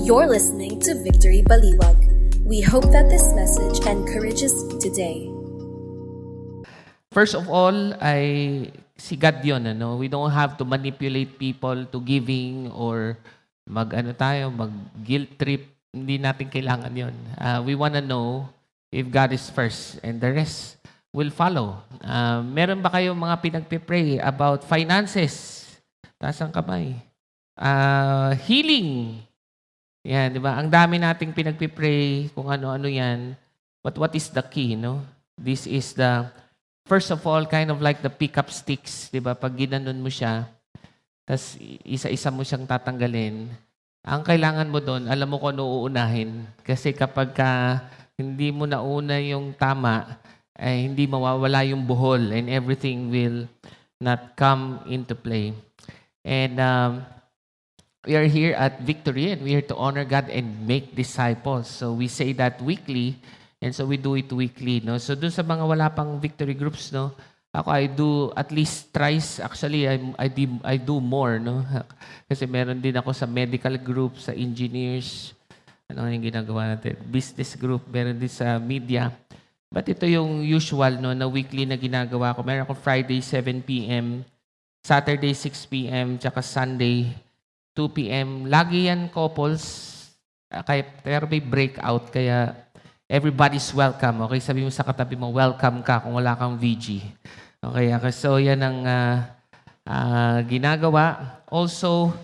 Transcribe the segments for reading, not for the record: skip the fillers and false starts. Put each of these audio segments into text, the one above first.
You're listening to Victory Baliwag. We hope that this message encourages you today. First of all, si God yun, ano? We don't have to manipulate people to giving or mag-guilt trip. Hindi natin kailangan yun. We wanna know if God is first and the rest will follow. Meron ba kayong mga pinagpipray about finances? Taas ang kamay. Healing. Yan, di ba? Ang dami nating pinagpipray kung ano-ano yan. But what is the key, no? This is the, first of all, kind of like the pick-up sticks, di ba? Pag ginanon mo siya, tas isa-isa mo siyang tatanggalin, ang kailangan mo doon, alam mo kung ano uunahin. Kasi kapag hindi mo nauna yung tama, ay hindi mawawala yung buhol and everything will not come into play. And we are here at Victory and we are here to honor God and make disciples. So we say that weekly and so we do it weekly. No? So dun sa mga wala pang Victory groups, no? Ako, I do at least thrice. Actually, I do more. No? Kasi meron din ako sa medical group, sa engineers. Ano yung ginagawa natin? Business group, meron din sa media. But ito yung usual no, na weekly na ginagawa ko. Meron ako Friday, 7 p.m., Saturday, 6 p.m., tsaka Sunday, 2 p.m. Lagi yan couples. Pero may breakout, kaya everybody's welcome. Okay, sabi mo sa katabi mo, welcome ka kung wala kang VG. Okay, so yan ang ginagawa. Also,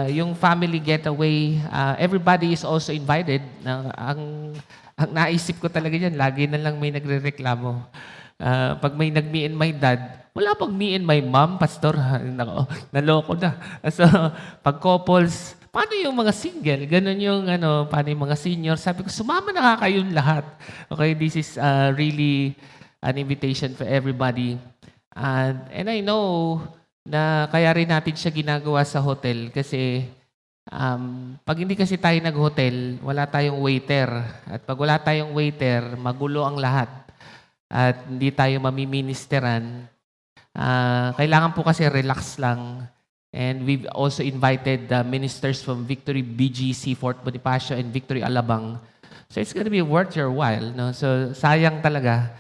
yung family getaway, everybody is also invited. Ang naisip ko talaga yan, lagi na lang may nagre-reklamo. Pag may nag-me and my dad, wala pag me and my mom, pastor. Naloko na. So, pag couples, paano yung mga single? Ganon yung, paano yung mga senior? Sabi ko, sumama na kayong lahat. Okay, this is really an invitation for everybody. And I know na kaya rin natin siya ginagawa sa hotel kasi pag hindi kasi tayo nag-hotel, wala tayong waiter. At pag wala tayong waiter, magulo ang lahat. At hindi tayo mamiministeran. Kailangan po kasi relax lang. And we've also invited the ministers from Victory BGC, Fort Bonifacio, and Victory Alabang. So it's gonna be worth your while. No? So sayang talaga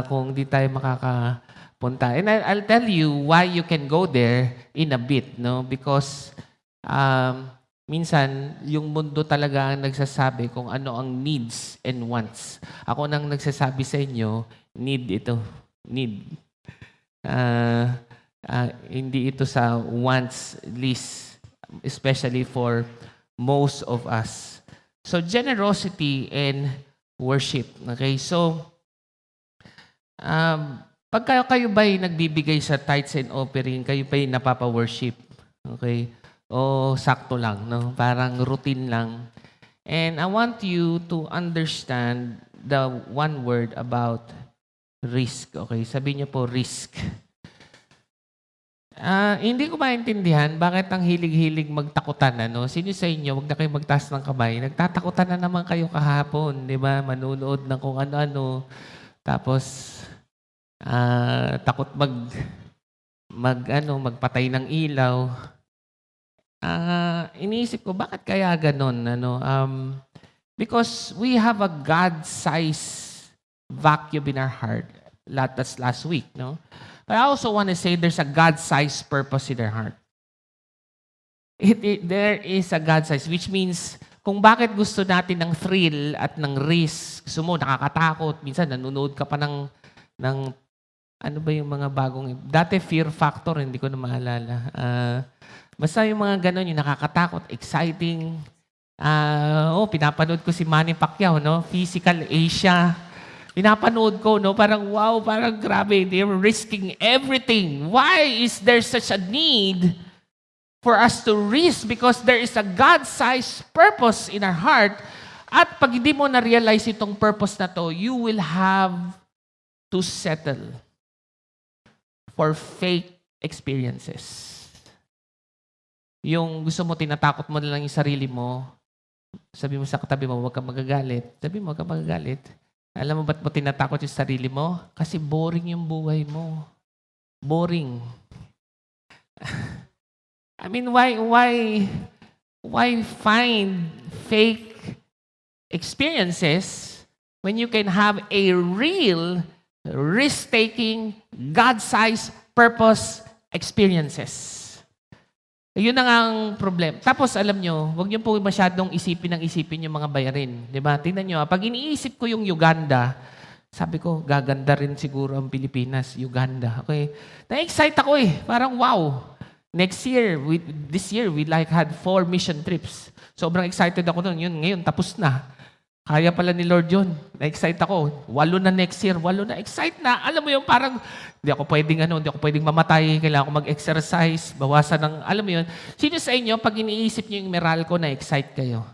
kung di tayo makakapunta. And I'll tell you why you can go there in a bit. No? Because minsan, yung mundo talaga ang nagsasabi kung ano ang needs and wants. Ako nang nagsasabi sa inyo, need ito. Need. Hindi ito sa wants list, especially for most of us. So, generosity and worship. Okay? So, pagka kayo ba'y nagbibigay sa tithes and offering, kayo ba'y napapa-worship? Okay? O sakto lang, no? Parang routine lang. And I want you to understand the one word about risk. Okay? Sabi niyo po, risk. Hindi ko maintindihan bakit ang hilig-hilig magtakutan. Sino sa inyo, wag na kayo magtaas ng kamay. Nagtatakutan na naman kayo kahapon, di ba? Manunood ng kung ano-ano. Tapos, takot magpatay ng ilaw. Iniisip ko, bakit kaya ganon? Because we have a God-sized vacuum in our heart. That's last week, no? But I also want to say there's a God-sized purpose in our heart. There is a God-sized, which means kung bakit gusto natin ng thrill at ng risk, gusto mo, nakakatakot, minsan nanonood ka pa ng ano ba yung mga bagong, dati Fear Factor, hindi ko na maalala. Basta yung mga ganon, yung nakakatakot, exciting. Pinapanood ko si Manny Pacquiao, no? Physical Asia. Pinapanood ko, no? Parang wow, parang grabe. They're risking everything. Why is there such a need for us to risk? Because there is a God-sized purpose in our heart. At pag hindi mo na-realize itong purpose na to, you will have to settle for fake experiences. Yung gusto mo, tinatakot mo na lang yung sarili mo. Sabi mo sa katabi mo, huwag kang magagalit. Sabi mo, huwag kang magagalit. Alam mo ba't mo tinatakot yung sarili mo? Kasi boring yung buhay mo. Boring. I mean, why Why find fake experiences when you can have a real, risk-taking, God-sized purpose experiences? Yun na nga ang problem. Tapos alam nyo, huwag nyo po masyadong isipin yung mga bayarin. Diba? Tingnan nyo, pag iniisip ko yung Uganda, sabi ko, gaganda rin siguro ang Pilipinas, Uganda. Okay? Na-excite ako eh. Parang wow. This year, we like had 4 mission trips. Sobrang excited ako nun. Yun, ngayon, tapos na. Kaya pala ni Lord yun. Na-excite ako. 8 na next year. 8 na. Excite na. Alam mo yung parang, hindi ako pwedeng mamatay. Kailangan ko mag-exercise. Bawasan ng, alam mo yun. Sino sa inyo, pag iniisip nyo yung Meralco, na-excite kayo?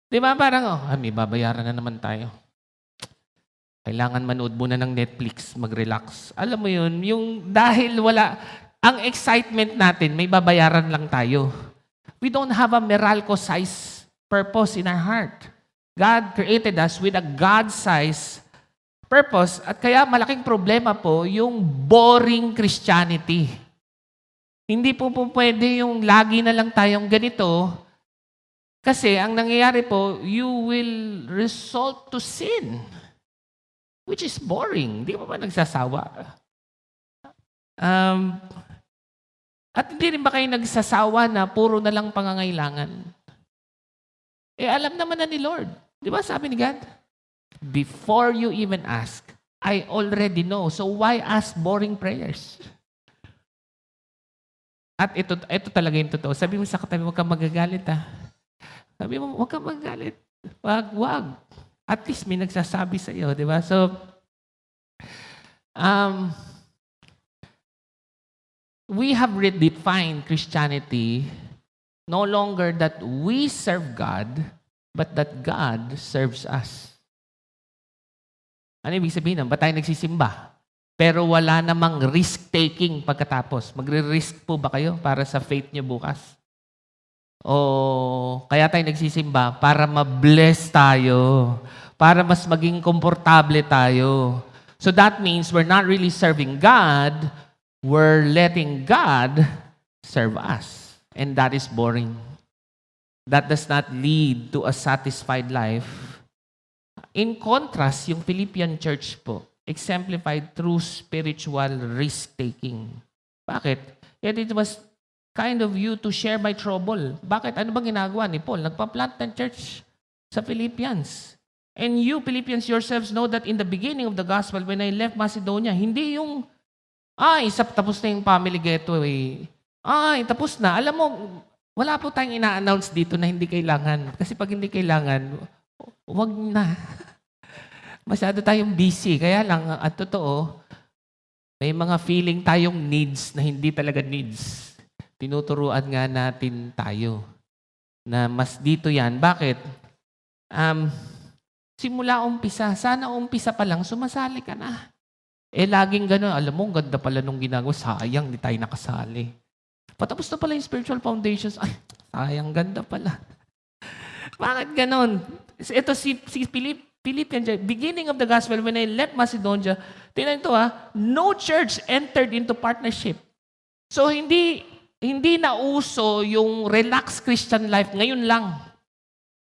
Di ba? Parang, may babayaran na naman tayo. Kailangan manood muna ng Netflix, mag-relax. Alam mo yun, yung dahil ang excitement natin, may babayaran lang tayo. We don't have a Meralco-size purpose in our heart. God created us with a God-sized purpose at kaya malaking problema po yung boring Christianity. Hindi po pwede yung lagi na lang tayong ganito kasi ang nangyayari po, you will result to sin, which is boring. Hindi pa nagsasawa? At hindi rin ba kayo nagsasawa na puro na lang pangangailangan? Alam naman na ni Lord. Di ba sabi ni God? Before you even ask, I already know. So why ask boring prayers? At ito talaga yung totoo. Sabi mo sa katabi, huwag kang magagalit ha. Sabi mo, huwag kang magagalit. Wag. At least may nagsasabi sa iyo, di ba? So, we have redefined Christianity no longer that we serve God, but that God serves us. Ano ibig sabihin nun? Ba't tayo nagsisimba? Pero wala namang risk-taking pagkatapos. Magre-risk po ba kayo para sa faith nyo bukas? O kaya tayo nagsisimba para ma-bless tayo, para mas maging komportable tayo. So that means we're not really serving God, we're letting God serve us. And that is boring. That does not lead to a satisfied life. In contrast, yung Philippian church po, exemplified through spiritual risk-taking. Bakit? It was kind of you to share my trouble. Bakit? Ano bang ginagawa ni Paul? Nagpa-plant ng church sa Philippians. And you, Philippians yourselves, know that in the beginning of the gospel, when I left Macedonia, hindi yung, tapos na yung family getaway. Tapos na. Alam mo, wala po tayong ina-announce dito na hindi kailangan. Kasi pag hindi kailangan, wag na. Masyado tayong busy. Kaya lang, at totoo, may mga feeling tayong needs na hindi talaga needs. Tinuturuan nga natin tayo na mas dito yan. Bakit? Simula umpisa. Sana umpisa pa lang, sumasali ka na. Laging gano'n. Alam mo, ganda pala nung ginagawa. Sayang, di tayo nakasali. Patapos na pala yung spiritual foundations. Ay, sayang, ganda pala. Bakit ganon? Ito si Philippians, beginning of the gospel, when I left Macedonia, tingnan ito no church entered into partnership. So, hindi na uso yung relaxed Christian life. Ngayon lang.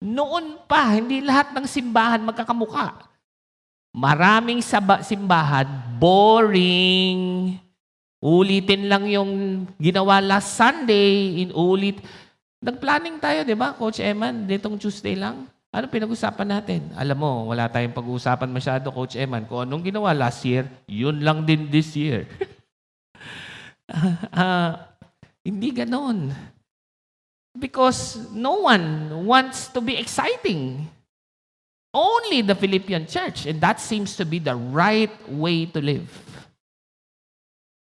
Noon pa, hindi lahat ng simbahan magkakamuka. Maraming simbahan, boring. Ulitin lang yung ginawa last Sunday, Nag-planning tayo, di ba, Coach Eman, ditong Tuesday lang. Ano pinag-usapan natin? Alam mo, wala tayong pag-uusapan masyado, Coach Eman. Kung anong ginawa last year, yun lang din this year. Hindi ganon. Because no one wants to be exciting. Only the Philippian church, and that seems to be the right way to live.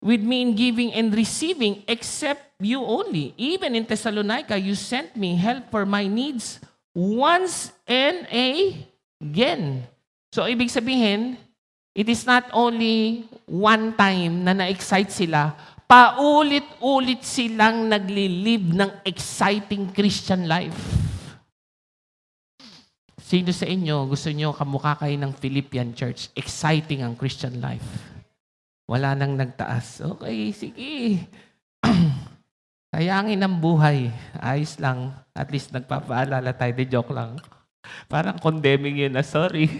With me in giving and receiving, except you only. Even in Thessalonica, you sent me help for my needs once and again. So, ibig sabihin, it is not only one time na na-excite sila, paulit-ulit silang nagli-live ng exciting Christian life. Sino sa inyo gusto nyo kamukha kayo ng Philippian church? Exciting ang Christian life. Wala nang nagtaas. Okay, sige. Sayangin ang buhay. Ayos lang. At least nagpapaalala tayo. Di joke lang. Parang condemning yun na, sorry.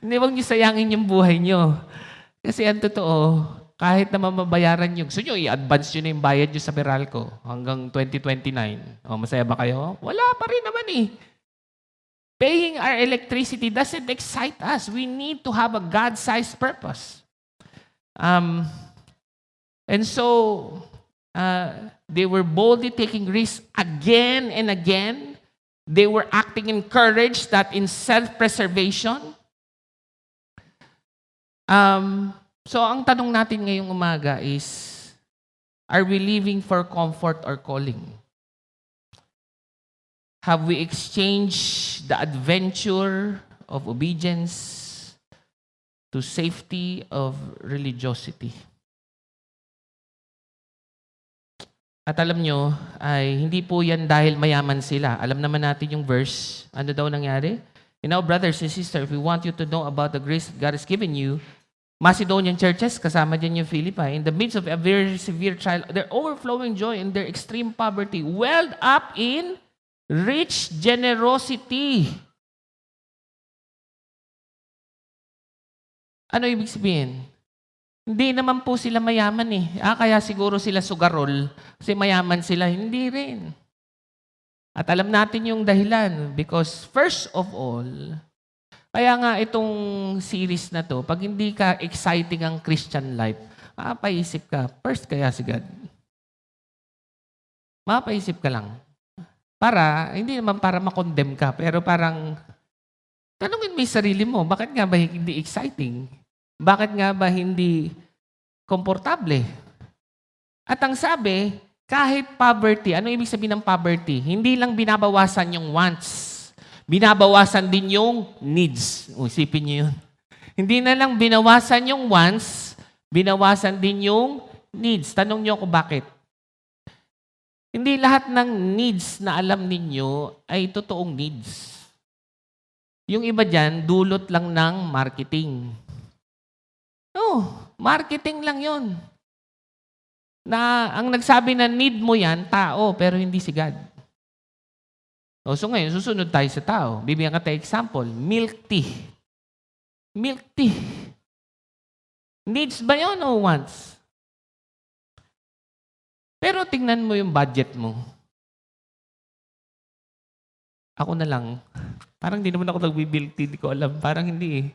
Hindi, huwag niyo sayangin yung buhay niyo. Kasi ang totoo, kahit na mababayaran nyo, gusto nyo i-advance nyo na yung bayad nyo sa Meralco hanggang 2029. O, masaya ba kayo? Wala pa rin naman eh. Paying our electricity doesn't excite us. We need to have a God-sized purpose. And so, they were boldly taking risks again and again. They were acting in courage, not in self-preservation. So, ang tanong natin ngayong umaga is, are we living for comfort or calling? Have we exchanged the adventure of obedience to safety of religiosity? At alam nyo, ay hindi po yan dahil mayaman sila. Alam naman natin yung verse. Ano daw nangyari? You know, brothers and sisters, if we want you to know about the grace that God has given you, Macedonian churches, kasama dyan yung Philippi, in the midst of a very severe trial, their overflowing joy and their extreme poverty welled up in rich generosity. Ano ibig sabihin? Hindi naman po sila mayaman eh. Kaya siguro sila sugarol kasi mayaman sila. Hindi rin. At alam natin yung dahilan because first of all, kaya nga itong series na to, pag hindi ka exciting ang Christian life, mapaisip ka, first kaya si God. Mapaisip ka lang. Hindi naman para makondem ka, pero parang, tanungin mo yung sarili mo, bakit nga ba hindi exciting? Bakit nga ba hindi komportable? At ang sabi, kahit poverty, ano ibig sabihin ng poverty? Hindi lang binabawasan yung wants. Binabawasan din yung needs. Isipin niyo yun. Hindi na lang binawasan yung wants, binawasan din yung needs. Tanong niyo ako bakit? Hindi lahat ng needs na alam ninyo ay totoong needs. Yung iba dyan, dulot lang ng marketing. Marketing lang yun. Na ang nagsabi na need mo yan, tao, pero hindi si God. So ngayon, susunod tayo sa tao. Bibigyan ka tayo example, milk tea. Milk tea. Needs ba yun o wants? Pero tingnan mo yung budget mo. Ako na lang. Parang hindi naman ako nag-milk tea. Hindi ko alam. Parang hindi eh.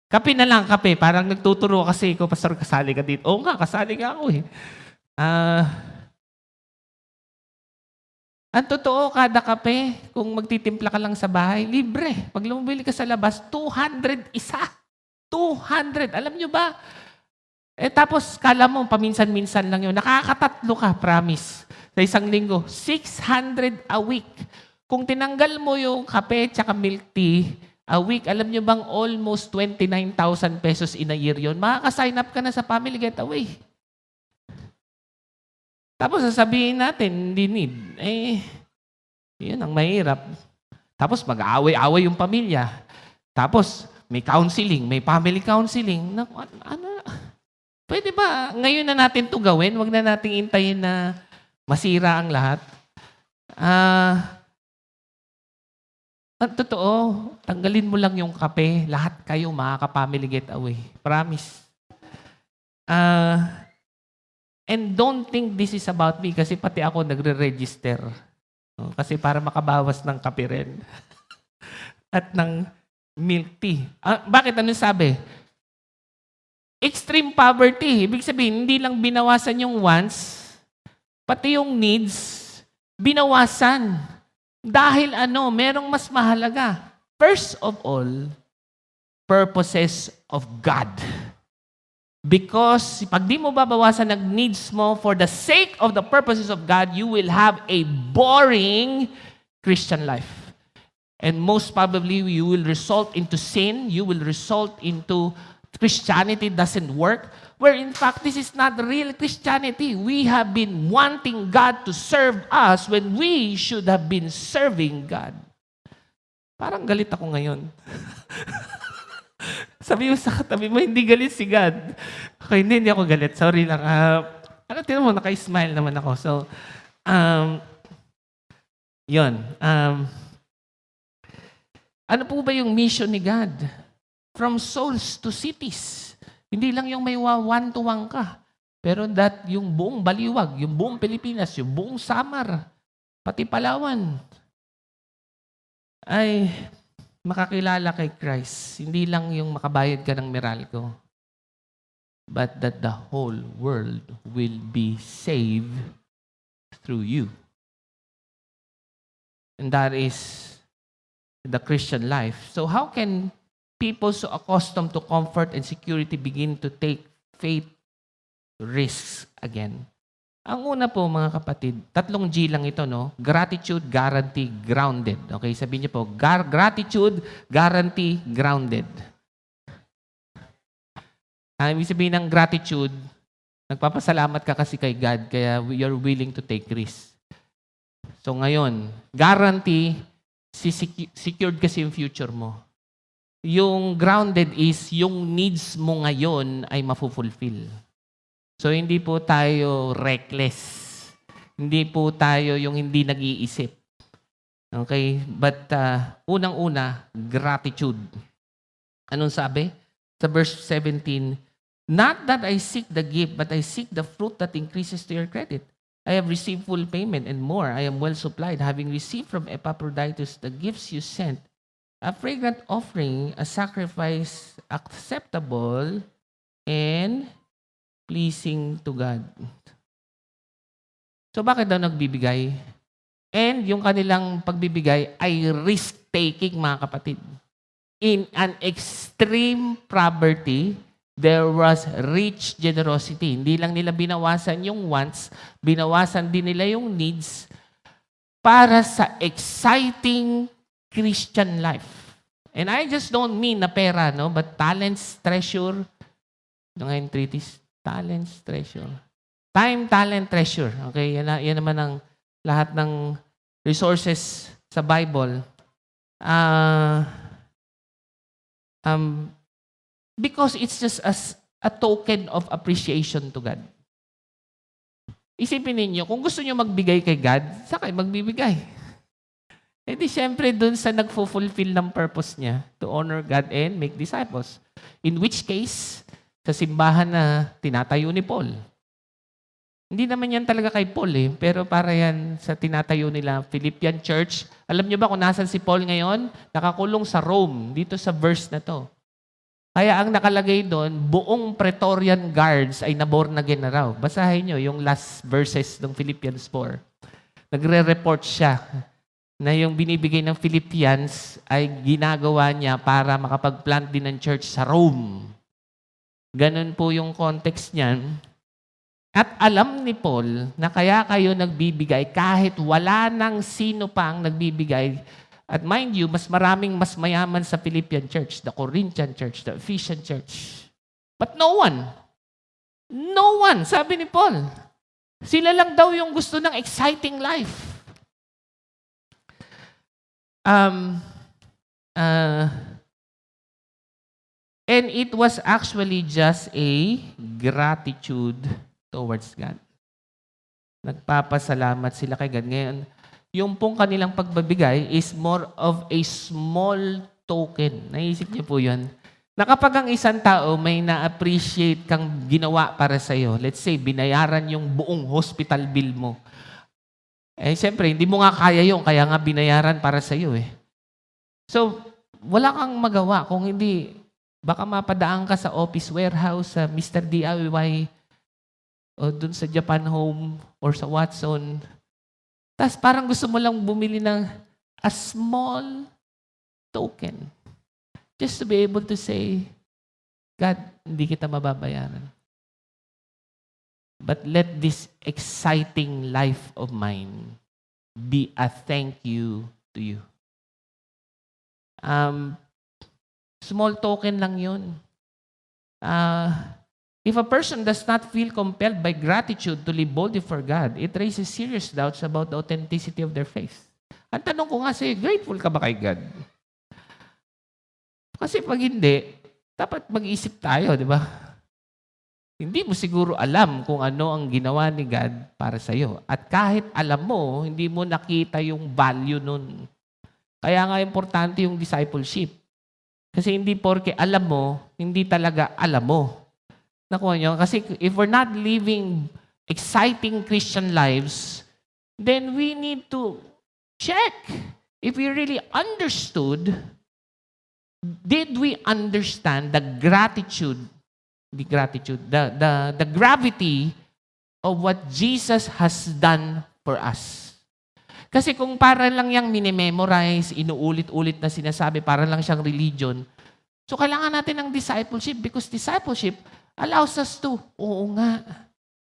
Kape na lang, kape. Parang nagtuturo kasi ikaw, Pastor, kasali ka dito. Oo nga, kasali nga ako eh. Ang totoo, kada kape, kung magtitimpla ka lang sa bahay, libre. Pag lumabili ka sa labas, 200 isa. 200. Alam nyo ba? Tapos, kala mo, paminsan-minsan lang yun. Nakakatatlo ka, promise. Sa isang linggo, 600 a week. Kung tinanggal mo yung kape tsaka milk tea, a week, alam nyo bang almost 29,000 pesos in a year yun? Makaka-sign up ka na sa Family Getaway. Tapos sasabihin natin, hindi need. Yun ang mahirap. Tapos mag-aaway-aaway yung pamilya. Tapos may counseling, may family counseling. Pwede ba ngayon na natin ito gawin? Huwag na nating intayin na masira ang lahat. Ang totoo, tanggalin mo lang yung kape. Lahat kayo makaka-family getaway. Promise. And don't think this is about me kasi pati ako nagre-register. Kasi para makabawas ng kape rin. At ng milk tea. Bakit? Ano sabi? Extreme poverty. Ibig sabihin, hindi lang binawasan yung wants, pati yung needs, binawasan. Dahil merong mas mahalaga. First of all, purposes of God. Because pag di mo babawasan ng needs mo for the sake of the purposes of God, you will have a boring Christian life. And most probably, you will result into sin. You will result into Christianity doesn't work. Where in fact, this is not real Christianity. We have been wanting God to serve us when we should have been serving God. Parang galit ako ngayon. Sabi mo sa katabi mo, hindi galit si God. Okay, hindi ako galit. Sorry lang. Tinan mo, naka-smile naman ako. So, Um, Yun. Ano po ba yung mission ni God? From souls to cities. Hindi lang yung may one-to-one ka. Pero yung buong Baliwag, yung buong Pilipinas, yung buong Samar, pati Palawan, ay makakilala kay Christ. Hindi lang yung makabayad ka ng Meralco, but that the whole world will be saved through you. And that is the Christian life. So how can people so accustomed to comfort and security begin to take faith risks again? Ang una po, mga kapatid, 3 G lang ito, no? Gratitude, guarantee, grounded. Okay, sabihin niyo po, gratitude, guarantee, grounded. Ibig sabihin ng gratitude, nagpapasalamat ka kasi kay God, kaya you're willing to take risks. So ngayon, guarantee, secured kasi yung future mo. Yung grounded is, yung needs mo ngayon ay mafulfill. So hindi po tayo reckless. Hindi po tayo yung hindi nag-iisip. Okay? But unang-una, gratitude. Anong sabi? Sa verse 17, not that I seek the gift, but I seek the fruit that increases to your credit. I have received full payment and more. I am well supplied, having received from Epaphroditus the gifts you sent, a fragrant offering, a sacrifice acceptable and pleasing to God. So bakit daw nagbibigay? And yung kanilang pagbibigay ay risk-taking, mga kapatid. In an extreme poverty, there was rich generosity. Hindi lang nila binawasan yung wants, binawasan din nila yung needs para sa exciting Christian life. And I just don't mean na pera, no? But talents, treasure. Ano nga yung treatise? Talents, treasure. Time, talent, treasure. Okay, yan naman ang lahat ng resources sa Bible. Because it's just a token of appreciation to God. Isipin ninyo, kung gusto nyo magbigay kay God, saan kayo magbibigay? E di syempre dun sa nagfulfill ng purpose niya to honor God and make disciples. In which case, sa simbahan na tinatayo ni Paul. Hindi naman yan talaga kay Paul pero para yan sa tinatayo nila, Philippian Church. Alam niyo ba kung nasan si Paul ngayon? Nakakulong sa Rome, dito sa verse na to. Kaya ang nakalagay doon, buong Praetorian Guards ay naborn again na raw. Basahin nyo yung last verses ng Philippians 4. Nagre-report siya na yung binibigay ng Philippians ay ginagawa niya para makapag-plant din ng church sa Rome. Ganun po yung context niyan. At alam ni Paul na kaya kayo nagbibigay kahit wala nang sino pa ang nagbibigay. At mind you, mas mayaman sa Philippian church, the Corinthian church, the Ephesian church. But no one, sabi ni Paul. Sila lang daw yung gusto ng exciting life. And it was actually just a gratitude towards God. Nagpapasalamat sila kay God. Ngayon, yung pong kanilang pagbabigay is more of a small token. Naisip niyo po yun? Na kapag ang isang tao may na-appreciate kang ginawa para sa'yo, let's say, binayaran yung buong hospital bill mo. Siyempre, hindi mo nga kaya yun, kaya nga binayaran para sa'yo So, wala kang magawa kung hindi, baka mapadaan ka sa office warehouse, sa Mr. DIY, o dun sa Japan Home, or sa Watson. Tapos parang gusto mo lang bumili ng a small token. Just to be able to say, God, hindi kita mababayaran. But let this exciting life of mine be a thank you to you. Small token lang yun. If a person does not feel compelled by gratitude to live boldly for God, it raises serious doubts about the authenticity of their faith. Ang tanong ko nga sa'yo, grateful ka ba kay God? Kasi pag hindi, dapat mag-isip tayo, di ba? hindi mo siguro alam kung ano ang ginawa ni God para sa iyo. At kahit alam mo, hindi mo nakita yung value nun. Kaya nga importante yung discipleship. Kasi hindi porke alam mo, hindi talaga alam mo. Nakuha niyo? Kasi if we're not living exciting Christian lives, then we need to check if we really understood, did we understand the gravity of what Jesus has done for us. Kasi kung para lang yang minimemorize, inuulit-ulit na sinasabi, para lang siyang religion, so kailangan natin ng discipleship because discipleship allows us to, oo nga,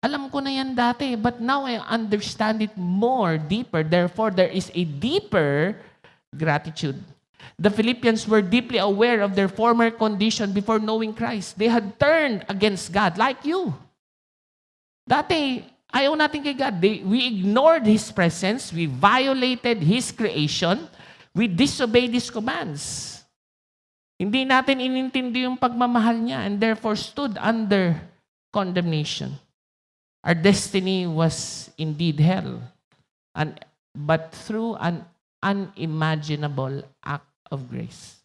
alam ko na yan dati, but now I understand it more deeper. Therefore, there is a deeper gratitude. The Philippians were deeply aware of their former condition before knowing Christ. They had turned against God, like you. Dati, ayaw natin kay God. We ignored His presence. We violated His creation. We disobeyed His commands. Hindi natin inintindi yung pagmamahal niya and therefore stood under condemnation. Our destiny was indeed hell. But through an unimaginable act of grace,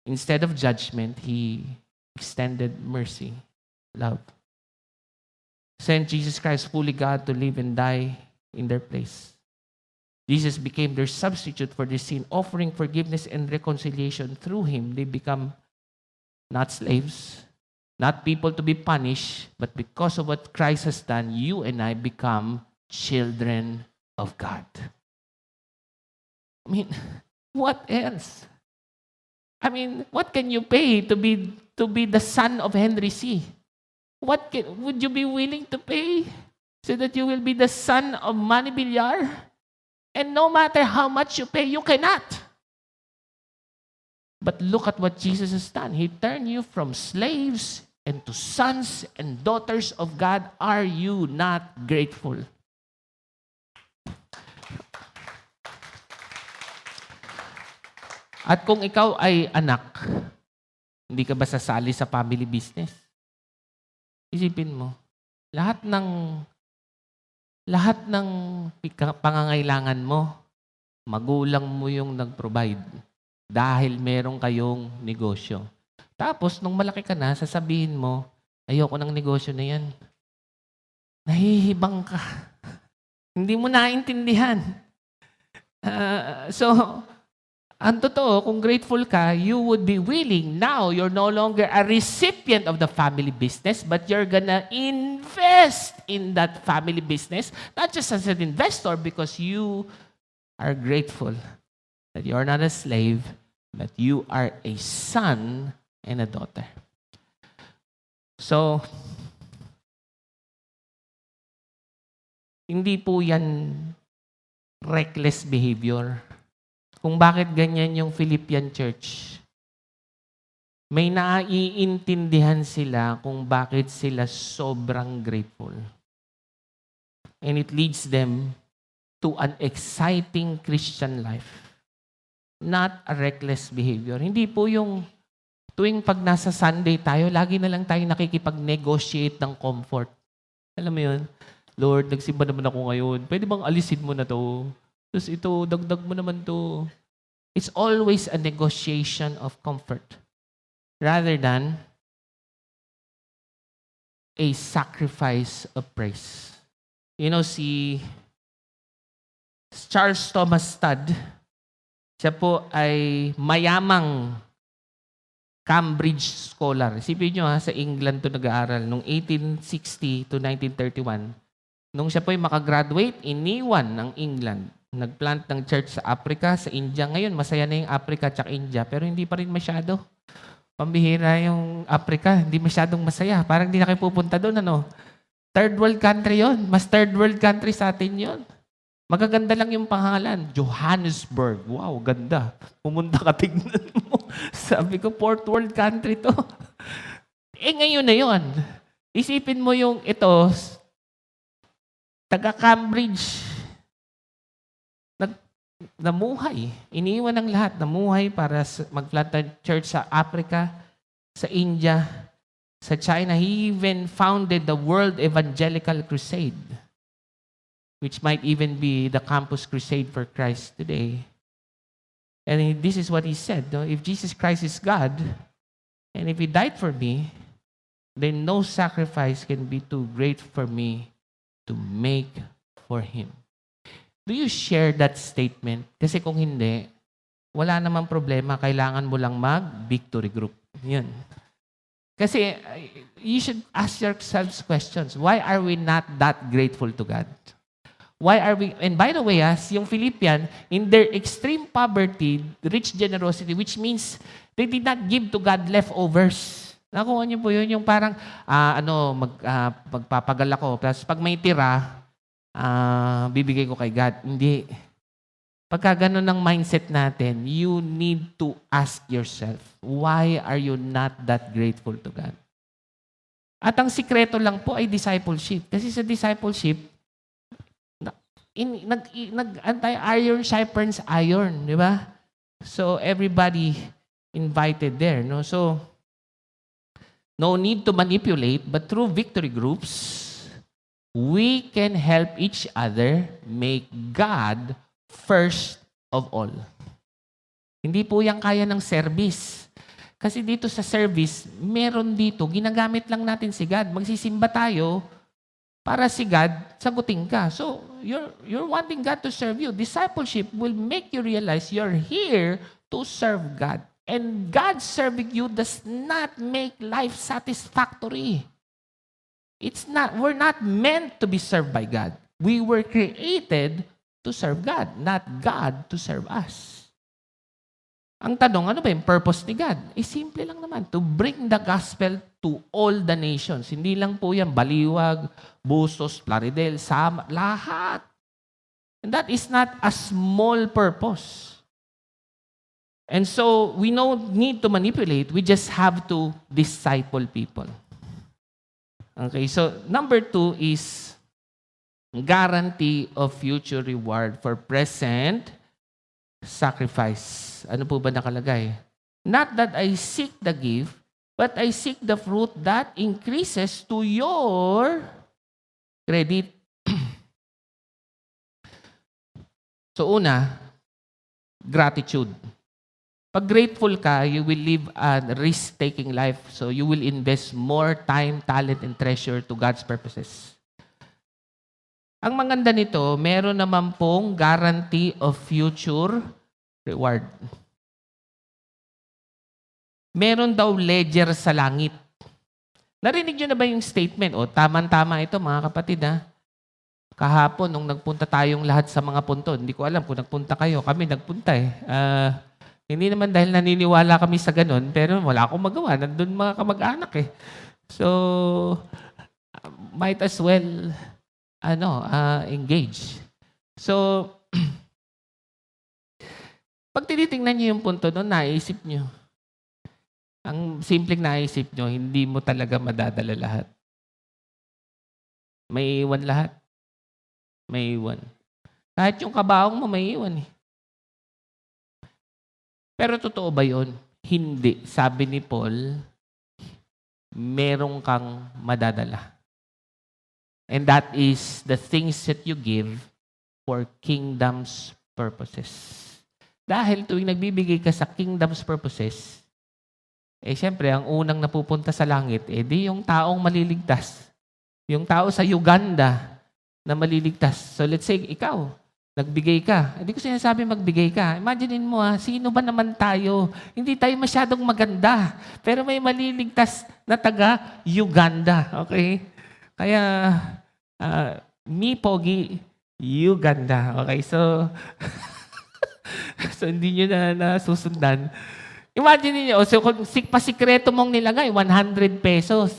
instead of judgment, He extended mercy, love. Sent Jesus Christ, fully God, to live and die in their place. Jesus became their substitute for their sin, offering forgiveness and reconciliation. Through Him, they become not slaves, not people to be punished, but because of what Christ has done, you and I become children of God. I mean, what else? I mean, what can you pay to be the son of Henry C? Would you be willing to pay so that you will be the son of Manny Villar? And no matter how much you pay, you cannot. But look at what Jesus has done. He turned you from slaves into sons and daughters of God. Are you not grateful? At kung ikaw ay anak, hindi ka ba sasali sa family business? Isipin mo, lahat ng pangangailangan mo, magulang mo yung nag-provide dahil meron kayong negosyo. Tapos, nung malaki ka na, sasabihin mo, ayoko ng negosyo na yan. Nahihibang ka. Hindi mo naintindihan. Ang totoo, kung grateful ka, you would be willing. Now, you're no longer a recipient of the family business, but you're gonna invest in that family business, not just as an investor, because you are grateful that you're not a slave, but you are a son and a daughter. So, hindi po yan reckless behavior. Kung bakit ganyan yung Philippian church, may naiintindihan sila kung bakit sila sobrang grateful. And it leads them to an exciting Christian life. Not a reckless behavior. Hindi po yung tuwing pag nasa Sunday tayo, lagi na lang tayo nakikipag-negotiate ng comfort. Alam mo yun? Lord, nagsimba naman ako ngayon. Pwede bang alisin mo na to? Tapos ito, dagdag mo naman to. It's always a negotiation of comfort rather than a sacrifice of praise. You know, si Charles Thomas Studd, siya po ay mayamang Cambridge scholar. Isipin nyo sa England to nag-aaral noong 1860 to 1931. Nung siya po ay makagraduate, iniwan ng England. Nagplant ng church sa Africa, sa India. Ngayon, masaya na yung Africa at India, pero hindi pa rin masyado. Pambihira yung Africa, hindi masyadong masaya. Parang hindi na kayo pupunta doon, ano? Third world country yon. Mas third world country sa atin yon. Magaganda lang yung pangalan. Johannesburg. Wow, ganda. Pumunta ka, tignan mo. Sabi ko, fourth world country to. Ngayon na yon. Isipin mo yung ito, taga-Cambridge, namuhay. Iniwan ng lahat. Namuhay para mag-plant ng church sa Africa, sa India. Sa China, he even founded the World Evangelical Crusade, which might even be the Campus Crusade for Christ today. And this is what he said, no? If Jesus Christ is God, and if He died for me, then no sacrifice can be too great for me to make for Him. Do you share that statement? Kasi kung hindi, wala namang problema, kailangan mo lang mag-victory group. Yun. Kasi you should ask yourselves questions. Why are we not that grateful to God? Why are we, and by the way, yung Philippian, in their extreme poverty, rich generosity, which means they did not give to God leftovers. Nakuha niyo po yun, yung parang, magpapagal ako, tapos pag may tira, bibigay ko kay God. Hindi. Pagka ganun ang mindset natin, you need to ask yourself, why are you not that grateful to God? At ang sikreto lang po ay discipleship. Kasi sa discipleship, iron sharpens iron, di ba? So everybody invited there, no? So no need to manipulate, but through victory groups, we can help each other make God first of all. Hindi po yan kaya ng service. Kasi dito sa service, meron dito, ginagamit lang natin si God. Magsisimba tayo para si God, sagutin ka. So, you're wanting God to serve you. Discipleship will make you realize you're here to serve God. And God serving you does not make life satisfactory. We're not meant to be served by God. We were created to serve God, not God to serve us. Ang tanong, ano ba yung purpose ni God? Simple lang naman, to bring the gospel to all the nations. Hindi lang po yan, Baliwag, Bustos, Plaridel, Sama, lahat. And that is not a small purpose. And so, we don't need to manipulate, we just have to disciple people. Okay, so number 2 is guarantee of future reward for present sacrifice. Ano po ba nakalagay? Not that I seek the gift, but I seek the fruit that increases to your credit. So una, gratitude. Pag grateful ka, you will live a risk-taking life. So you will invest more time, talent, and treasure to God's purposes. Ang maganda nito, meron naman pong guarantee of future reward. Meron daw ledger sa langit. Narinig nyo na ba yung statement? Tama-tama ito mga kapatid ha. Kahapon, nung nagpunta tayong lahat sa mga punto, hindi ko alam kung nagpunta kayo. Kami nagpunta eh. Hindi naman dahil naniniwala kami sa ganun, pero wala akong magawa. Nandun mga kamag-anak eh. So, might as well engage. So, pag tinitingnan niyo yung punto doon, naisip niyo. Ang simpleng naisip niyo, hindi mo talaga madadala lahat. May iwan lahat. May iwan. Kahit yung kabaong mo, may iwan eh. Pero totoo ba yun? Hindi. Sabi ni Paul, merong kang madadala. And that is the things that you give for kingdom's purposes. Dahil tuwing nagbibigay ka sa kingdom's purposes, siyempre, ang unang napupunta sa langit, di yung taong maliligtas. Yung tao sa Uganda na maliligtas. So let's say, ikaw, nagbigay ka. Hindi ko sinasabi magbigay ka. Imaginein mo sino ba naman tayo? Hindi tayo masyadong maganda. Pero may maliligtas na taga Uganda. Okay? Kaya, me, Pogi, Uganda. Okay, so, so hindi nyo na nasusundan. Imagine niyo, so kung pasikreto mong nilagay, 100 pesos.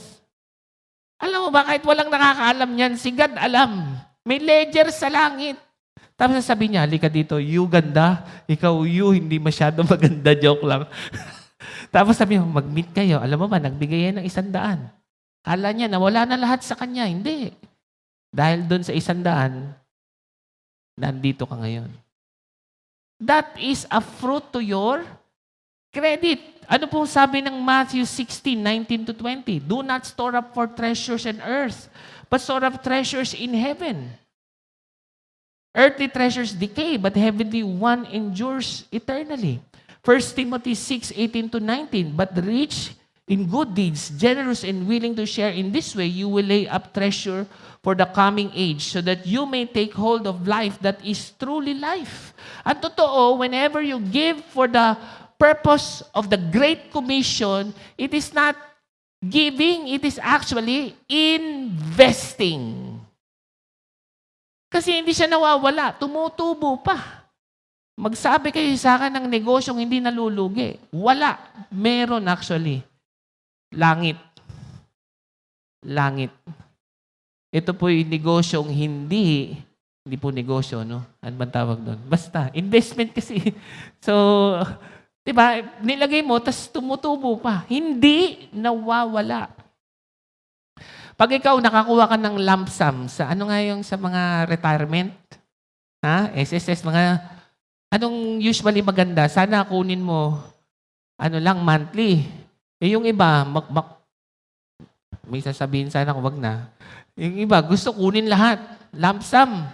Alam mo ba, kahit walang nakakaalam niyan, si God alam. May ledger sa langit. Tapos sabi niya, halika dito, Uganda, ikaw hindi masyado maganda, joke lang. Tapos sabi niya, mag-meet kayo. Alam mo ba, nagbigay yan ng 100. Kala niya, nawala na lahat sa kanya. Hindi. Dahil doon sa 100, nandito ka ngayon. That is a fruit to your Credit. Ano pong sabi ng Matthew 16:19 to 20? Do not store up for treasures on earth, but store up treasures in heaven. Earthly treasures decay, but heavenly one endures eternally. 1 Timothy 6:18 to 19, but rich in good deeds, generous and willing to share in this way, you will lay up treasure for the coming age, so that you may take hold of life that is truly life. Ang totoo, whenever you give for the purpose of the Great Commission, it is not giving, it is actually investing. Kasi hindi siya nawawala, tumutubo pa. Magsabi kayo sa akin ng negosyong hindi nalulugi. Wala. Meron actually. Langit. Langit. Ito po yung negosyong hindi po negosyo, no? Ano bang tawag doon? Basta, investment kasi. So, diba, nilagay mo, tas tumutubo pa. Hindi nawawala. Pag ikaw nakakuha ka ng lump sum, sa ano nga yung sa mga retirement? SSS, mga, anong usually maganda? Sana kunin mo, lang, monthly. Yung iba, may sasabihin sana kung wag na. Yung iba, gusto kunin lahat. Lump sum.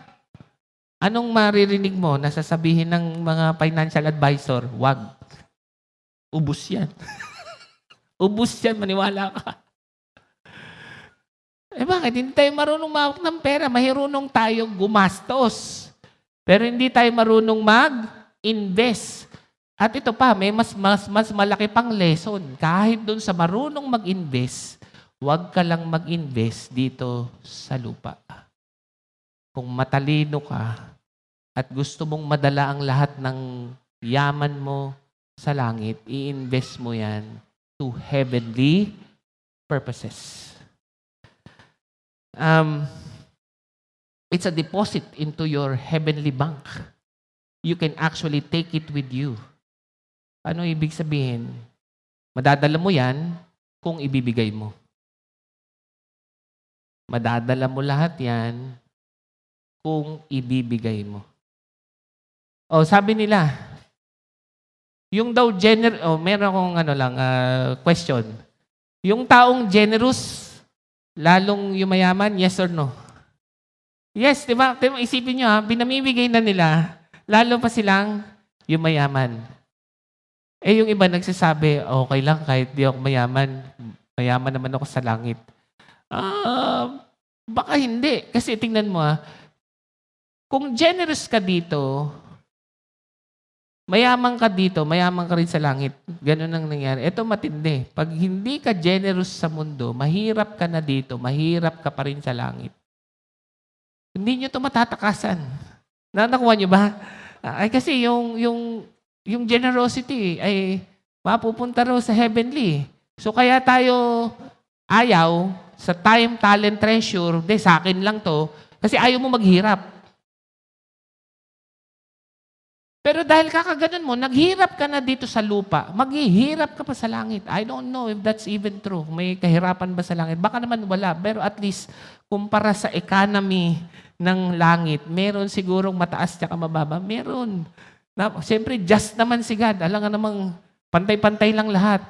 Anong maririnig mo? Nasasabihin ng mga financial advisor, wag. Ubus yan. Ubus yan, maniwala ka. Bakit? Hindi tayo marunong mahawak ng pera. Mahirunong tayo gumastos. Pero hindi tayo marunong mag-invest. At ito pa, may mas malaki pang lesson. Kahit doon sa marunong mag-invest, huwag ka lang mag-invest dito sa lupa. Kung matalino ka at gusto mong madala ang lahat ng yaman mo sa langit, i-invest mo yan to heavenly purposes. It's a deposit into your heavenly bank. You can actually take it with you. Ano ibig sabihin? Madadala mo yan kung ibibigay mo. Madadala mo lahat yan kung ibibigay mo. Sabi nila, yung daw meron akong question. Yung taong generous, lalong yumayaman, yes or no? Yes, di ba? Isipin nyo, binamimigay na nila, lalo pa silang yumayaman. Yung iba nagsasabi, okay lang kahit di ako mayaman, mayaman naman ako sa langit. Baka hindi. Kasi tingnan mo, kung generous ka dito, mayaman ka dito, mayaman ka rin sa langit. Ganun ang nangyari. Ito matindi. Pag hindi ka generous sa mundo, mahirap ka na dito, mahirap ka pa rin sa langit. Hindi nyo ito matatakasan. Nakuha nyo ba? Kasi yung generosity ay mapupunta raw sa heavenly. So kaya tayo ayaw sa time, talent, treasure, sa akin lang to, kasi ayaw mo maghirap. Pero dahil kakaganon mo, naghirap ka na dito sa lupa, maghihirap ka pa sa langit. I don't know if that's even true. May kahirapan ba sa langit? Baka naman wala. Pero at least, kumpara sa economy ng langit, meron sigurong mataas tsaka mababa. Meron. Siyempre, just naman si God. Alam nga namang pantay-pantay lang lahat.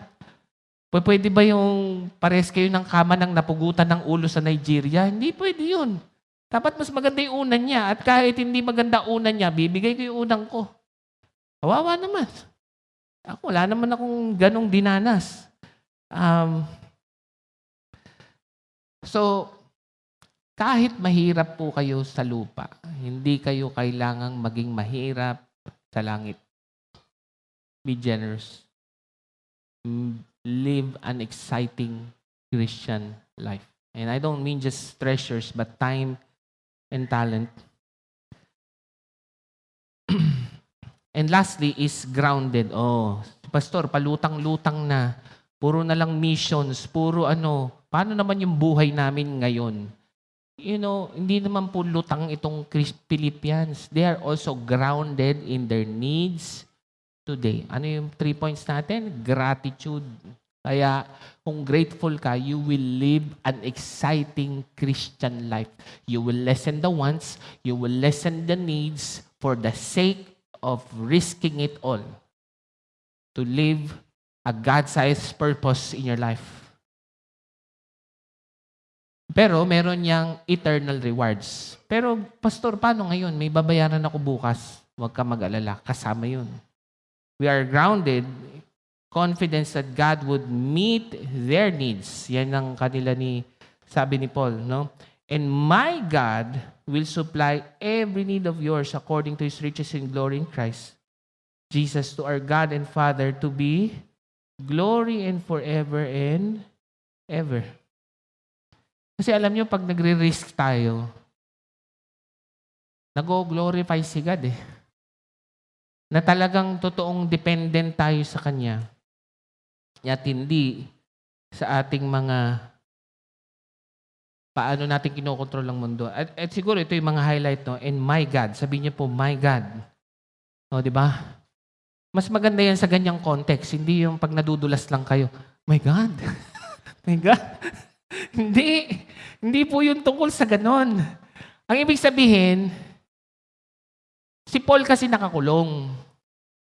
Pwede ba yung pares kayo ng kama ng napugutan ng ulo sa Nigeria? Hindi pwede yun. Dapat mas maganda yung unan niya. At kahit hindi maganda unan niya, bibigay ko yung unang ko. Kawawa naman. Wala naman akong ganong dinanas. So, kahit mahirap po kayo sa lupa, hindi kayo kailangang maging mahirap sa langit. Be generous. Live an exciting Christian life. And I don't mean just treasures, but time and talent. And lastly is grounded. Pastor, palutang-lutang na. Puro na lang missions, puro paano naman yung buhay namin ngayon? Hindi naman po lutang itong Philippians. They are also grounded in their needs today. Ano yung 3 points natin? Gratitude. Kaya kung grateful ka, you will live an exciting Christian life. You will lessen the wants, you will lessen the needs for the sake of risking it all. to live a God-sized purpose in your life. Pero meron niyang eternal rewards. Pero, Pastor, paano ngayon? May babayaran ako bukas. Huwag ka mag-alala. Kasama yun. We are grounded, confidence that God would meet their needs. Yan ang kanila sabi ni Paul, no? And my God will supply every need of yours according to His riches in glory in Christ Jesus, to our God and Father, to be glory and forever and ever. Kasi alam nyo, pag nagre-risk tayo, nag-glorify si God eh. Na talagang totoong dependent tayo sa Kanya. At hindi sa ating mga paano natin kinokontrol ang mundo. At siguro ito yung mga highlight, no? And my God. Sabihin niyo po, my God. O, di ba? Mas maganda yan sa ganyang context. Hindi yung pag nadudulas lang kayo, my God. My God. Hindi po yun tungkol sa ganon. Ang ibig sabihin, si Paul kasi nakakulong.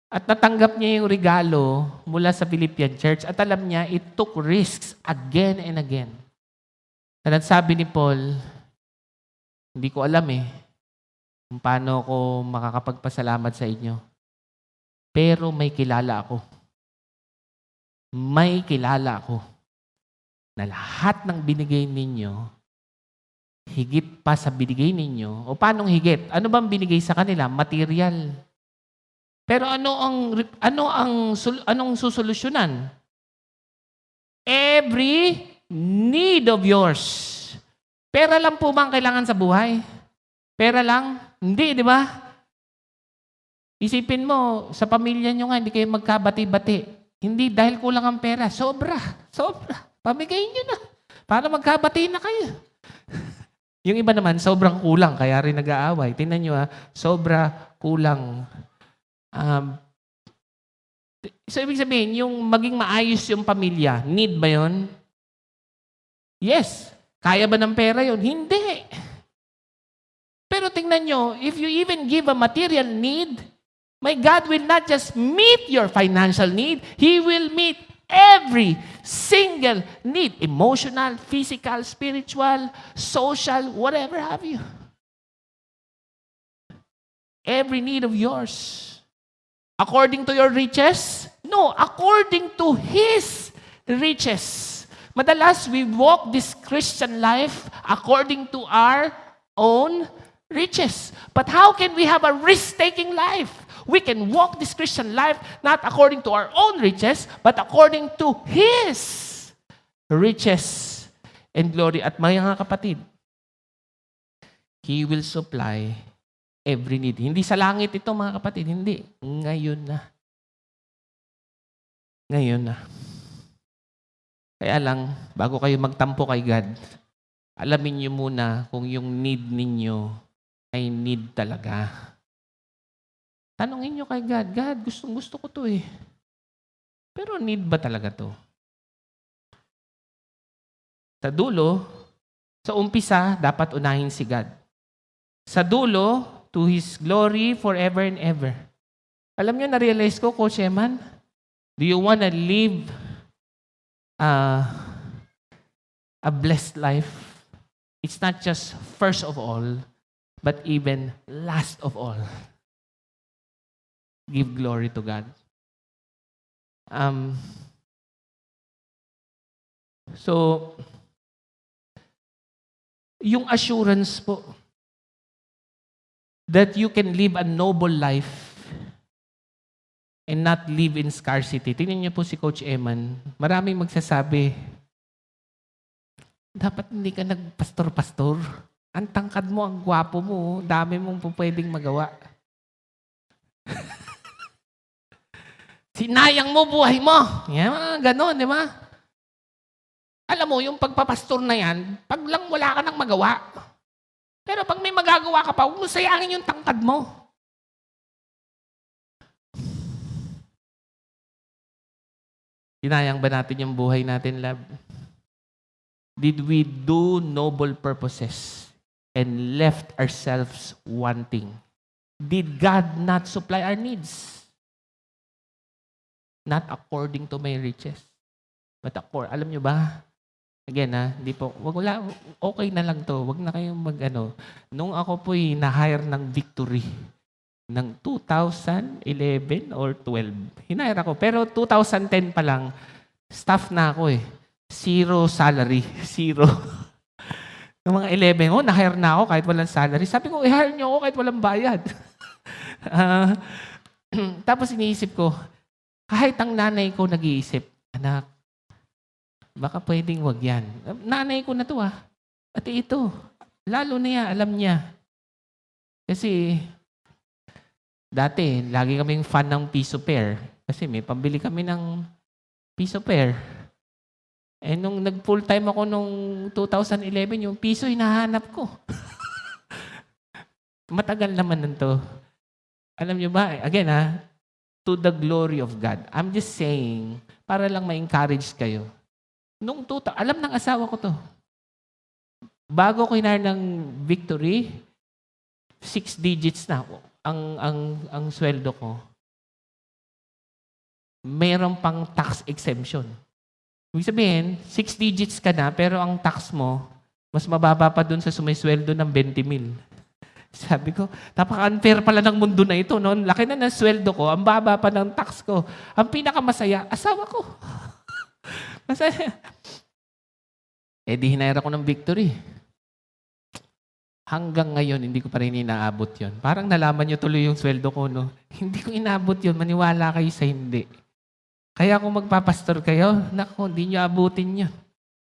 At natanggap niya yung regalo mula sa Philippian church. At alam niya, it took risks again and again. At sabi ni Paul, hindi ko alam kung paano ako makakapagpasalamat sa inyo. Pero may kilala ako. May kilala ako na lahat ng binigay ninyo, higit pa sa binigay ninyo. O paanong higit? Ano bang binigay sa kanila? Material. Pero anong susolusyonan? Every need of yours. Pera lang po ba ang kailangan sa buhay? Pera lang? Hindi, di ba? Isipin mo, sa pamilya nyo nga, hindi kayo magkabati-bati. Hindi dahil kulang ang pera. Sobra. Pamigay nyo na. Para magkabati na kayo. Yung iba naman, sobrang kulang, kaya rin nag-aaway. Tingnan nyo sobra kulang. So, ibig sabihin, yung maging maayos yung pamilya, need ba yun? Yes. Kaya ba ng pera yun? Hindi. Pero tingnan nyo, if you even give a material need, my God will not just meet your financial need, He will meet every single need. Emotional, physical, spiritual, social, whatever have you. Every need of yours. According to your riches? No, according to His riches. Madalas, we walk this Christian life according to our own riches. But how can we have a risk-taking life? We can walk this Christian life not according to our own riches, but according to His riches and glory. At mga kapatid, He will supply every need. Hindi sa langit ito, mga kapatid. Hindi. Ngayon na. Ngayon na. Kaya lang, bago kayo magtampo kay God, alamin niyo muna kung yung need ninyo ay need talaga. Tanungin niyo kay God, God, gusto ko to Pero need ba talaga to? Sa dulo, sa umpisa, dapat unahin si God. Sa dulo, to His glory forever and ever. Alam niyo, na-realize ko, Coach Eman, do you wanna live a blessed life? It's not just first of all, but even last of all. Give glory to God. So, yung assurance po that you can live a noble life and not live in scarcity. Tingnan niyo po si Coach Eman. Maraming magsasabi, dapat hindi ka nagpastor-pastor. Ang tangkad mo, ang gwapo mo, dami mong pwedeng magawa. Sinayang mo buhay mo. Yan, ganon, di ba? Alam mo, yung pagpapastor na yan, pag lang wala ka nang magawa. Pero pag may magagawa ka pa, huwag mo sayangin yung tangkad mo. Sinayang ba natin yung buhay natin, love? Did we do noble purposes and left ourselves wanting? Did God not supply our needs? Not according to my riches. But alam nyo ba? Again, hindi po, okay na lang to. Wag na kayong Nung ako po'y na-hire ng Victory, ng 2011 or 12. Hinire ako. Pero 2010 pa lang, staff na ako eh. 0 salary. 0. Yung mga 11, na-hire na ako kahit walang salary. Sabi ko, i-hire niyo ako kahit walang bayad. Tapos iniisip ko, kahit ang nanay ko nag-iisip, anak, baka pwedeng wag yan. Nanay ko na to Pati ito. Lalo na yan, alam niya. Kasi, dati, lagi kaming fan ng piso pair. Kasi may pambili kami ng piso pair. Nung nag-full time ako nung 2011, yung piso hinahanap ko. Matagal naman nito. Alam niyo ba, again to the glory of God. I'm just saying, para lang ma-encourage kayo. Alam ng asawa ko to. Bago ko hinar ng Victory, 6 digits na ang sweldo ko. Mayroon pang tax exemption. Ibig sabihin, 6 digits ka na, pero ang tax mo, mas mababa pa dun sa sumisweldo ng 20,000. Sabi ko, napaka-unfair pala ng mundo na ito. No? Laki na ng sweldo ko, ang baba pa ng tax ko. Ang pinakamasaya, asawa ko. Masaya. Di hinire ako ng Victory. Hanggang ngayon, hindi ko pa rin inaabot yon. Parang nalaman nyo tuloy yung sweldo ko, no? Hindi ko inabot yon. Maniwala kayo sa hindi. Kaya kung magpapastor kayo, naku, hindi nyo abutin yun.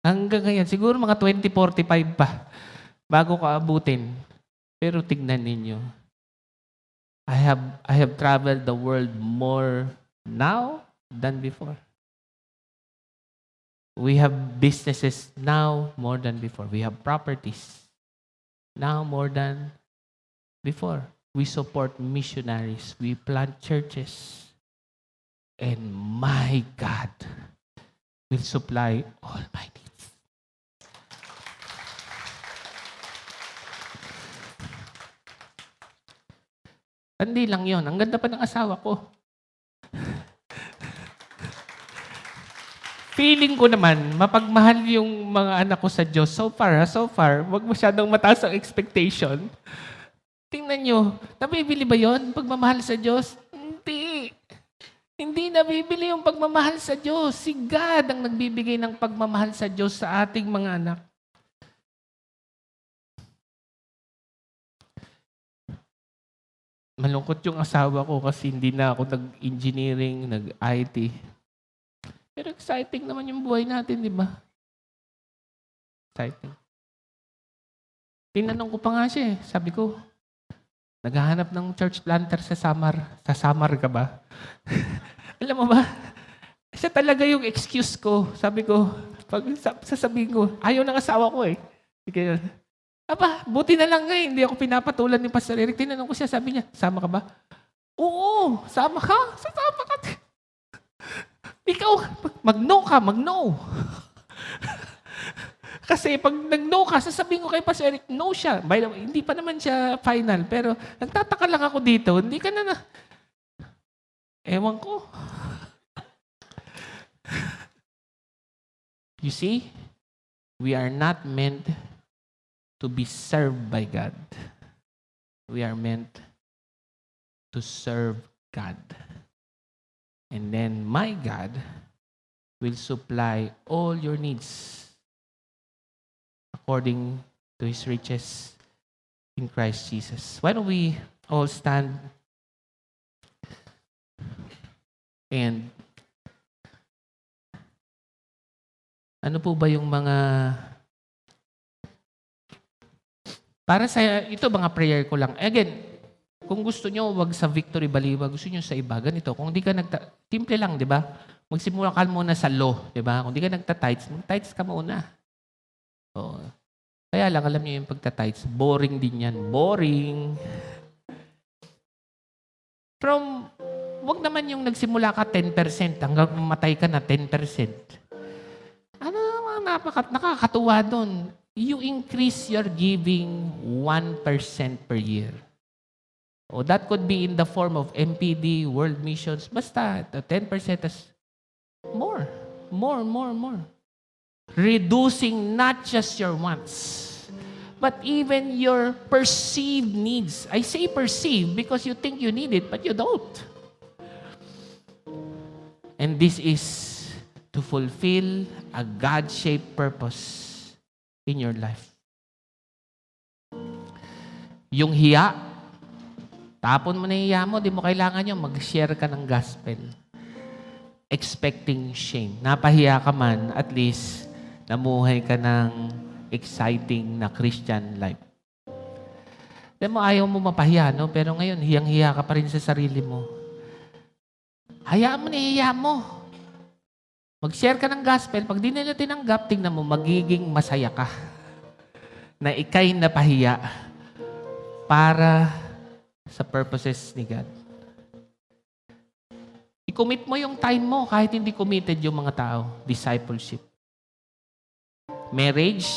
Hanggang ngayon, siguro mga 2045 pa bago ko abutin. Pero tignan ninyo. I have traveled the world more now than before. We have businesses now more than before. We have properties now more than before. We support missionaries. We plant churches. And my God will supply all my needs. Hindi lang yon. Ang ganda pa ng asawa ko. Feeling ko naman, mapagmahal yung mga anak ko sa Diyos. So far, wag masyadong mataas ang expectation. Tingnan nyo, nabibili ba yon pagmamahal sa Diyos? Hindi. Hindi nabibili yung pagmamahal sa Diyos. Si God ang nagbibigay ng pagmamahal sa Diyos sa ating mga anak. Malungkot yung asawa ko kasi hindi na ako nag-engineering, nag-IT. Pero exciting naman yung buhay natin, di ba? Exciting. Tinanong ko pa nga siya Sabi ko, naghahanap ng church planter sa Samar. Sa Samar ka ba? Alam mo ba? Siya talaga yung excuse ko. Sabi ko, pag sasabihin ko, ayaw ng asawa ko Sige. Buti na lang hindi ako pinapatulan ni Pastor Eric. Tinanong ko siya, sabi niya, sama ka ba? Oo, sama ka. Sasama ka. Ikaw, mag-no ka, mag-no. Kasi pag nag-no ka, sasabihin ko kay Pastor Eric, no siya. By the way, hindi pa naman siya final, pero nagtataka lang ako dito, hindi ka na ewan ko. You see, we are not meant to be served by God. We are meant to serve God. And then my God will supply all your needs according to His riches in Christ Jesus. Why don't we all stand and ano po ba yung mga para sa ito mga prayer ko lang. Again, kung gusto nyo, wag sa Victory Baliwag, gusto nyo sa iba, ganito. Kung di ka simple lang, di ba? Magsimula ka muna sa law, di ba? Kung di ka nagta-tithes, mag-tithes ka muna. So, kaya lang, alam niyo yung pagta-tithes, boring din yan. Boring. Wag naman yung nagsimula ka 10% hanggang mamatay ka na 10%. Ano nakakatuwa doon? You increase your giving 1% per year. O that could be in the form of MPD, World Missions. Basta, the 10% is more. Reducing not just your wants, but even your perceived needs. I say perceived because you think you need it, but you don't. And this is to fulfill a God-shaped purpose in your life. Yung hiya, tapon mo na yung hiya mo, di mo kailangan yung mag-share ka ng gospel. Expecting shame. Napahiya ka man, at least namuhay ka ng exciting na Christian life. Di mo, ayaw mo mapahiya, no? Pero ngayon, hiyang-hiya ka pa rin sa sarili mo. Hayaan mo na hiya mo. Mag-share ka ng gospel. Pag di nila tinanggap, tingnan mo, magiging masaya ka. Na ikay napahiya para sa purposes ni God. I-commit mo yung time mo kahit hindi committed yung mga tao. Discipleship. Marriage,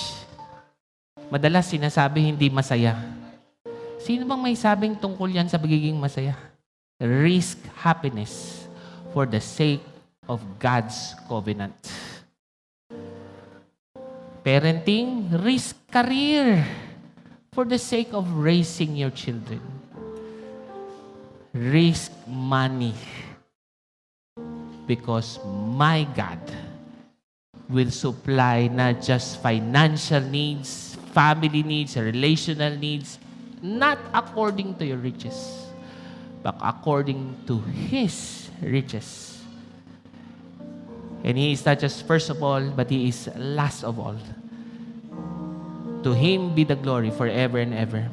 madalas sinasabi hindi masaya. Sino bang may sabing tungkol yan sa pagiging masaya? Risk happiness for the sake of God's covenant. Parenting, risk career for the sake of raising your children. Risk money because my God will supply not just financial needs, family needs, relational needs, not according to your riches, but according to His riches. And He is not just first of all, but He is last of all. To Him be the glory forever and ever.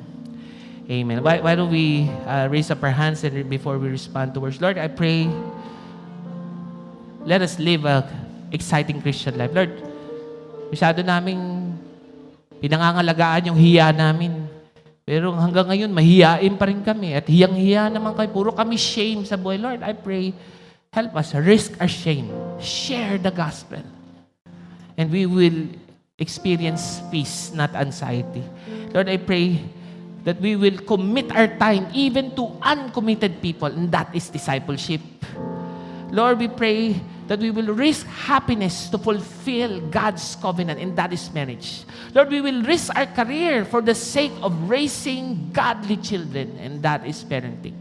Amen. Why don't we raise up our hands and before we respond to words? Lord, I pray, let us live a exciting Christian life. Lord, masyado naming pinangangalagaan yung hiya namin. Pero hanggang ngayon, mahiyain pa rin kami. At hiyang-hiya naman kayo. Puro kami shame sa buhay. Lord, I pray, help us risk our shame. Share the gospel. And we will experience peace, not anxiety. Lord, I pray that we will commit our time even to uncommitted people, and that is discipleship. Lord, we pray that we will risk happiness to fulfill God's covenant, and that is marriage. Lord, we will risk our career for the sake of raising godly children, and that is parenting.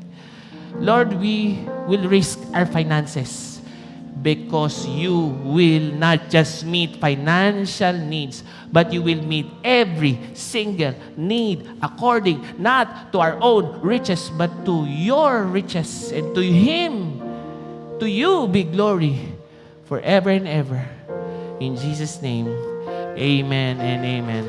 Lord, we will risk our finances because you will not just meet financial needs, but you will meet every single need according not to our own riches, but to your riches, and to Him, to you be glory forever and ever. In Jesus' name, amen and amen.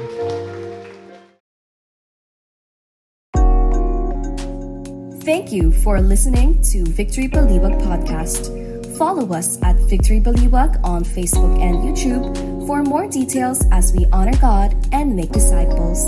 Thank you for listening to Victory Baliwag Podcast. Follow us at Victory Baliwag on Facebook and YouTube for more details as we honor God and make disciples.